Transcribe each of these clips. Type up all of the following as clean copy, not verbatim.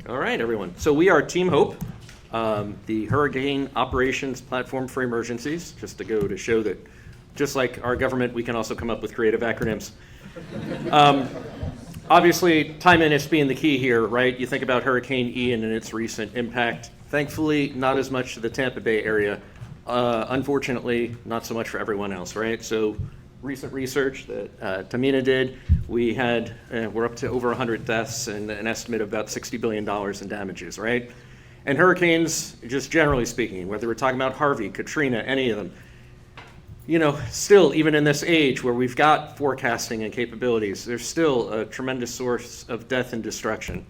All right, everyone. So we are Team Hope, the Hurricane Operations Platform for Emergencies, just to go to show that just like our government, we can also come up with creative acronyms. Obviously, time in being the key here, right? You think about Hurricane Ian and its recent impact. Thankfully, not as much to the Tampa Bay area. Unfortunately, not so much for everyone else, right? So recent research that Tamina did, we're up to over 100 deaths and an estimate of about $60 billion in damages, right? And hurricanes, just generally speaking, whether we're talking about Harvey, Katrina, any of them, you know, still, even in this age where we've got forecasting and capabilities, there's still a tremendous source of death and destruction.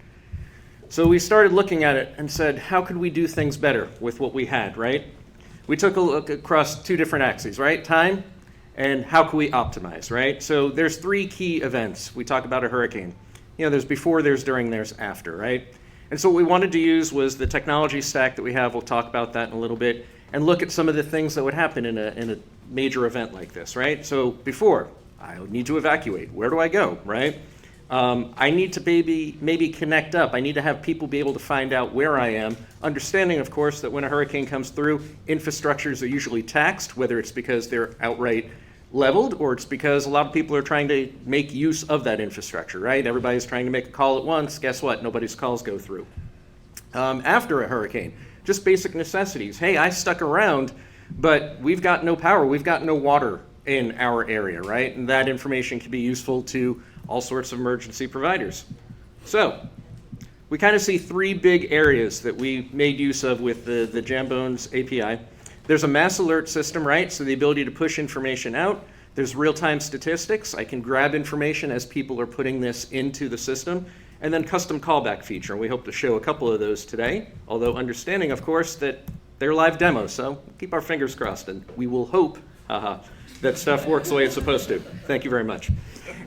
So we started looking at it and said, how could we do things better with what we had, right? We took a look across two different axes, right? Time and how can we optimize, right? So there's three key events. We talk about a hurricane. You know, there's before, there's during, there's after, right? And so what we wanted to use was the technology stack that we have. We'll talk about that in a little bit and look at some of the things that would happen in a major event like this, right? So before, I need to evacuate. Where do I go, right? I need to maybe connect up. I need to have people be able to find out where I am, understanding, of course, that when a hurricane comes through, infrastructures are usually taxed, whether it's because they're outright leveled or it's because a lot of people are trying to make use of that infrastructure, right? Everybody's trying to make a call at once. Guess what? Nobody's calls go through. After a hurricane, just basic necessities. Hey, I stuck around, but we've got no power. We've got no water in our area, right? And that information can be useful to all sorts of emergency providers. So we kind of see three big areas that we made use of with the Jambones API. There's a mass alert system, right? So the ability to push information out. There's real-time statistics. I can grab information as people are putting this into the system. And then custom callback feature. We hope to show a couple of those today, although understanding, of course, that they're live demos. So keep our fingers crossed, and we will hope that stuff works the way it's supposed to. Thank you very much.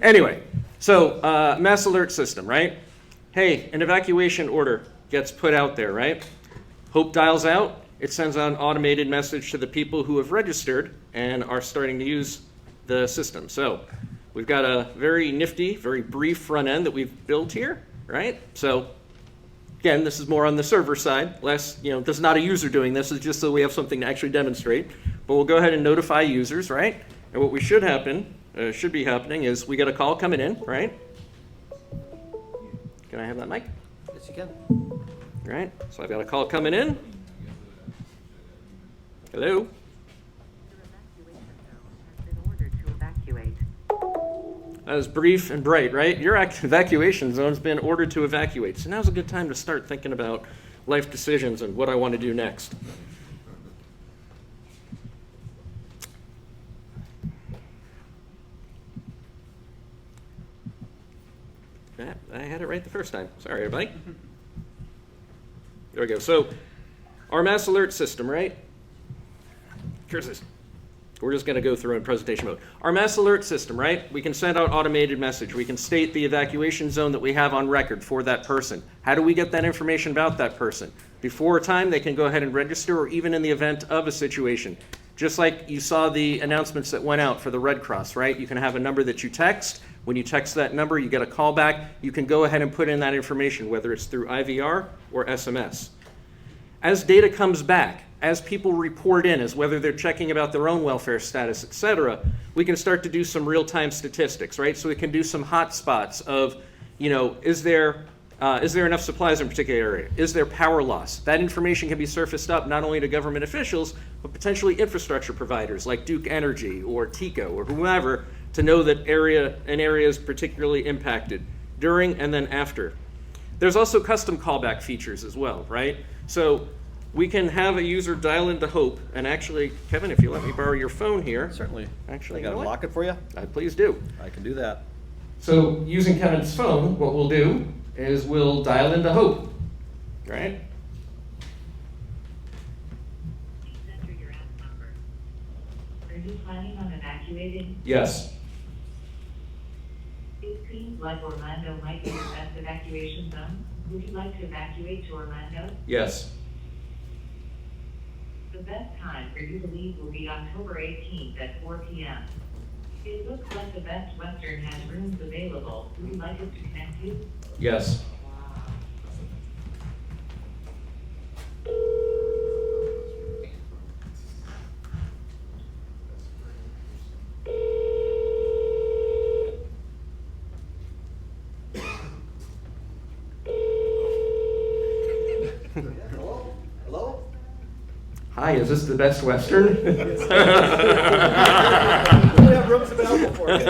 Anyway, so mass alert system, right? Hey, an evacuation order gets put out there, right? Hope dials out. It sends out an automated message to the people who have registered and are starting to use the system. So we've got a very nifty, very brief front end that we've built here, right? So again, this is more on the server side. Less, this is not a user doing this. It's just so we have something to actually demonstrate. But we'll go ahead and notify users, right? And what should be happening is we get a call coming in, right? Can I have that mic? Yes, you can. All right, so I've got a call coming in. Hello? That was brief and bright, right? Your evacuation zone's been ordered to evacuate. So now's a good time to start thinking about life decisions and what I want to do next. I had it right the first time. Sorry, everybody. There we go. So our mass alert system, right? Here's this. We're just going to go through in presentation mode. Our mass alert system, right? We can send out automated message. We can state the evacuation zone that we have on record for that person. How do we get that information about that person? Before time, they can go ahead and register, or even in the event of a situation. Just like you saw the announcements that went out for the Red Cross, right? You can have a number that you text. When you text that number, you get a call back. You can go ahead and put in that information, whether it's through IVR or SMS. As data comes back, as people report in, as whether they're checking about their own welfare status, et cetera, we can start to do some real-time statistics, right? So we can do some hot spots of, is there enough supplies in a particular area? Is there power loss? That information can be surfaced up not only to government officials, but potentially infrastructure providers like Duke Energy or TECO or whomever to know that an area is particularly impacted during and then after. There's also custom callback features as well, right? So we can have a user dial into Hope, and actually, Kevin, if you let me borrow your phone here. Certainly. Actually, I got to lock it for you? Please do. I can do that. So using Kevin's phone, what we'll do is we'll dial into Hope, right? Please enter your app number. Are you planning on evacuating? Yes. It seems like Orlando might be the best evacuation zone. Would you like to evacuate to Orlando? Yes. The best time for you to leave will be October 18th at 4 p.m. It looks like the Best Western has rooms available. Would you like us to connect you? Yes. Hello? Hello? Hi, is this the Best Western? We have rooms available for you.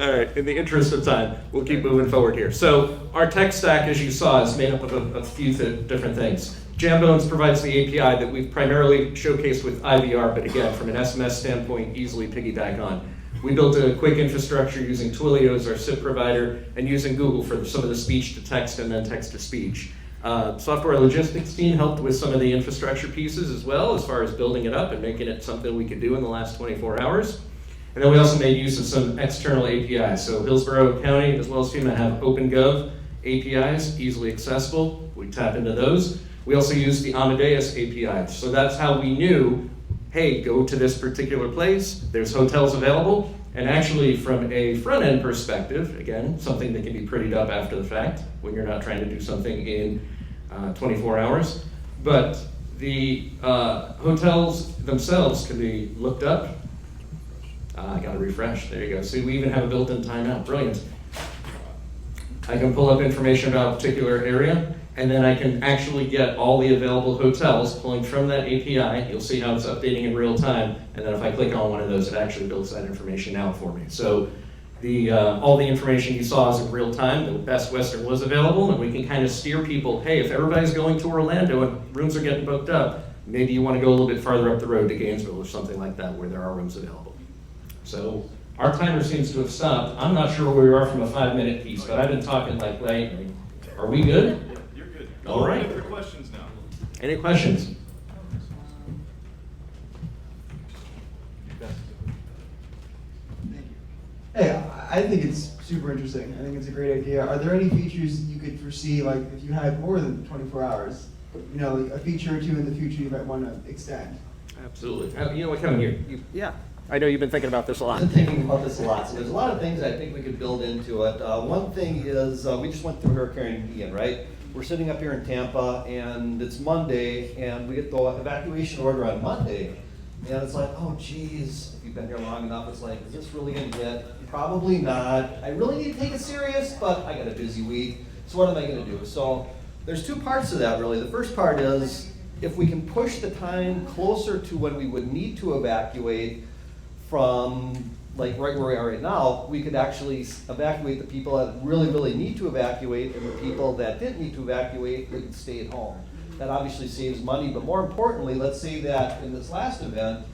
All right, in the interest of time, we'll keep moving forward here. So our tech stack, as you saw, is made up of a few different things. Jambones provides the API that we've primarily showcased with IVR, but again, from an SMS standpoint, easily piggyback on. We built a quick infrastructure using Twilio as our SIP provider and using Google for some of the speech to text and then text to speech. Software logistics team helped with some of the infrastructure pieces as well, as far as building it up and making it something we could do in the last 24 hours. And then we also made use of some external APIs. So Hillsborough County as well as FEMA have OpenGov APIs, easily accessible. We tap into those. We also use the Amadeus API. So that's how we knew, hey, go to this particular place, there's hotels available. And actually from a front-end perspective, again, something that can be prettied up after the fact when you're not trying to do something in 24 hours. But the hotels themselves can be looked up. I gotta refresh, there you go. See, we even have a built-in timeout, brilliant. I can pull up information about a particular area, and then I can actually get all the available hotels pulling from that API. You'll see how it's updating in real time, and then if I click on one of those, it actually builds that information out for me. So all the information you saw is in real time. The Best Western was available, and we can kind of steer people, hey, if everybody's going to Orlando and rooms are getting booked up, maybe you want to go a little bit farther up the road to Gainesville or something like that where there are rooms available. So our timer seems to have stopped. I'm not sure where we are from a 5-minute piece, but I've been talking like lately. Are we good? You're good. All right. For questions now. Any questions? Hey, I think it's super interesting. I think it's a great idea. Are there any features you could foresee, like if you had more than 24 hours, you know, like a feature or two in the future you might want to extend? Absolutely. You know what, Kevin, Yeah. I know you've been thinking about this a lot. I've been thinking about this a lot. So there's a lot of things I think we could build into it. One thing is we just went through Hurricane Ian, right? We're sitting up here in Tampa, and it's Monday, and we get the evacuation order on Monday. And it's like, oh, geez, if you've been here long enough, it's like, is this really going to hit? Probably not. I really need to take it serious, but I got a busy week. So what am I going to do? So there's two parts to that, really. The first part is if we can push the time closer to when we would need to evacuate from like right where we are right now, we could actually evacuate the people that really, really need to evacuate, and the people that didn't need to evacuate, we could stay at home. That obviously saves money, but more importantly, let's say that in this last event,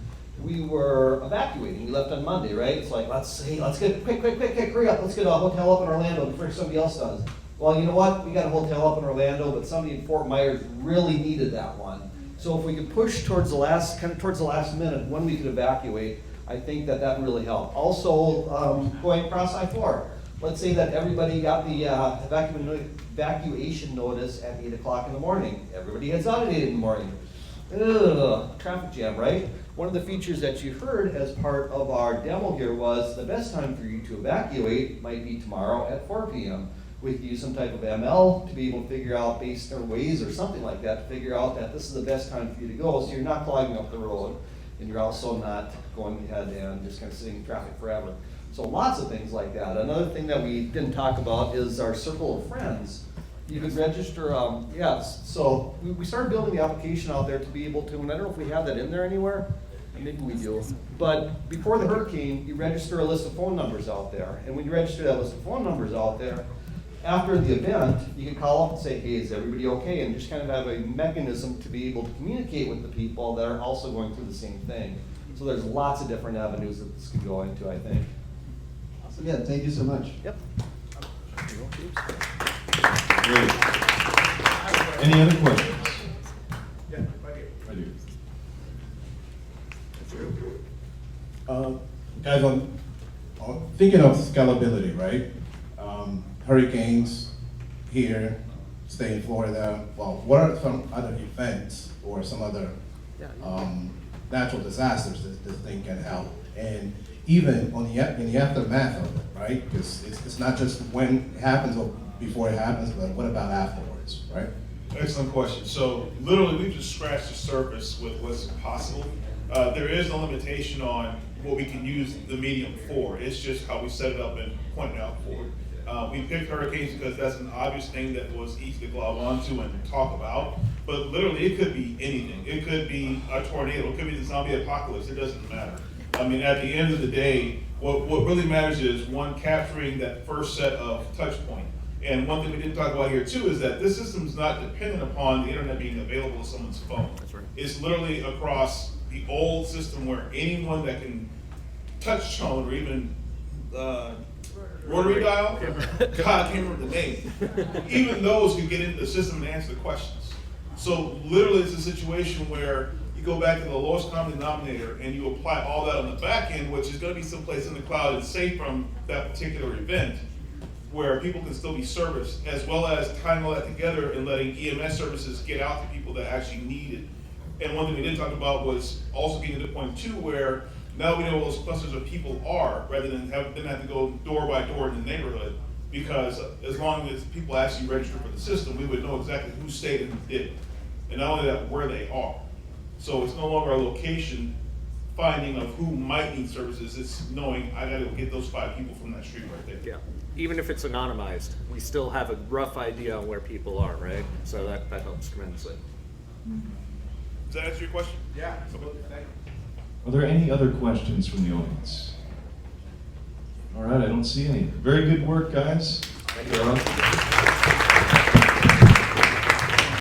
we were evacuating. We left on Monday, right? It's like, let's get, quick, hurry up, let's get a hotel up in Orlando before somebody else does. Well, you know what? We got a hotel up in Orlando, but somebody in Fort Myers really needed that one. So if we could push towards the last minute when we could evacuate, I think that would really help. Also, going across I-4, let's say that everybody got the evacuation notice at 8 o'clock in the morning. Everybody heads out at 8 in the morning. Traffic jam, right? One of the features that you heard as part of our demo here was the best time for you to evacuate might be tomorrow at 4 p.m. We could use some type of ML to be able to figure out based on Waze or something like that, to figure out that this is the best time for you to go, so you're not clogging up the road, and you're also not going ahead and just kind of sitting in traffic forever. So lots of things like that. Another thing that we didn't talk about is our circle of friends. You could register, so we started building the application out there to be able to, and I don't know if we have that in there anywhere, maybe we do, but before the hurricane, you register a list of phone numbers out there, and when you register that list of phone numbers out there, after the event, you can call up and say, hey, is everybody okay? And just kind of have a mechanism to be able to communicate with the people that are also going through the same thing. So there's lots of different avenues that this could go into, I think. Awesome. Yeah, thank you so much. Yep. Great. Any other questions? Yeah, right here. I do. Guys, on thinking of scalability, right? Hurricanes here, stay in Florida. Well, what are some other events or some other natural disasters that this thing can help? And even in the aftermath of it, right? Because it's not just when it happens or before it happens, but what about afterwards, right? Excellent question. So literally, we just scratched the surface with what's possible. There is no limitation on what we can use the medium for. It's just how we set it up and point it out for. We picked hurricanes because that's an obvious thing that was easy to glom onto and talk about. But literally, it could be anything. It could be a tornado. It could be the zombie apocalypse. It doesn't matter. I mean, at the end of the day, what really matters is, one, capturing that first set of touch point. And one thing we didn't talk about here too is that this system is not dependent upon the internet being available to someone's phone. That's right. It's literally across the old system where anyone that can touch tone or even rotary dial, God, I can't remember the name. Even those can get into the system and answer the questions. So literally, it's a situation where you go back to the lowest common denominator and you apply all that on the back end, which is going to be someplace in the cloud and safe from that particular event, where people can still be serviced, as well as tying all that together and letting EMS services get out to people that actually need it. And one thing we didn't talk about was also getting to the point too, where now we know where those clusters of people are, rather than have to go door by door in the neighborhood, because as long as people actually register for the system, we would know exactly who stayed and who didn't. And not only that, where they are. So it's no longer a location finding of who might need services, it's knowing I gotta get those 5 people from that street right there. Yeah, even if it's anonymized, we still have a rough idea on where people are, right? So that helps tremendously. Does that answer your question? Yeah, absolutely. Thank you. Are there any other questions from the audience? All right, I don't see any. Very good work, guys. Thank you.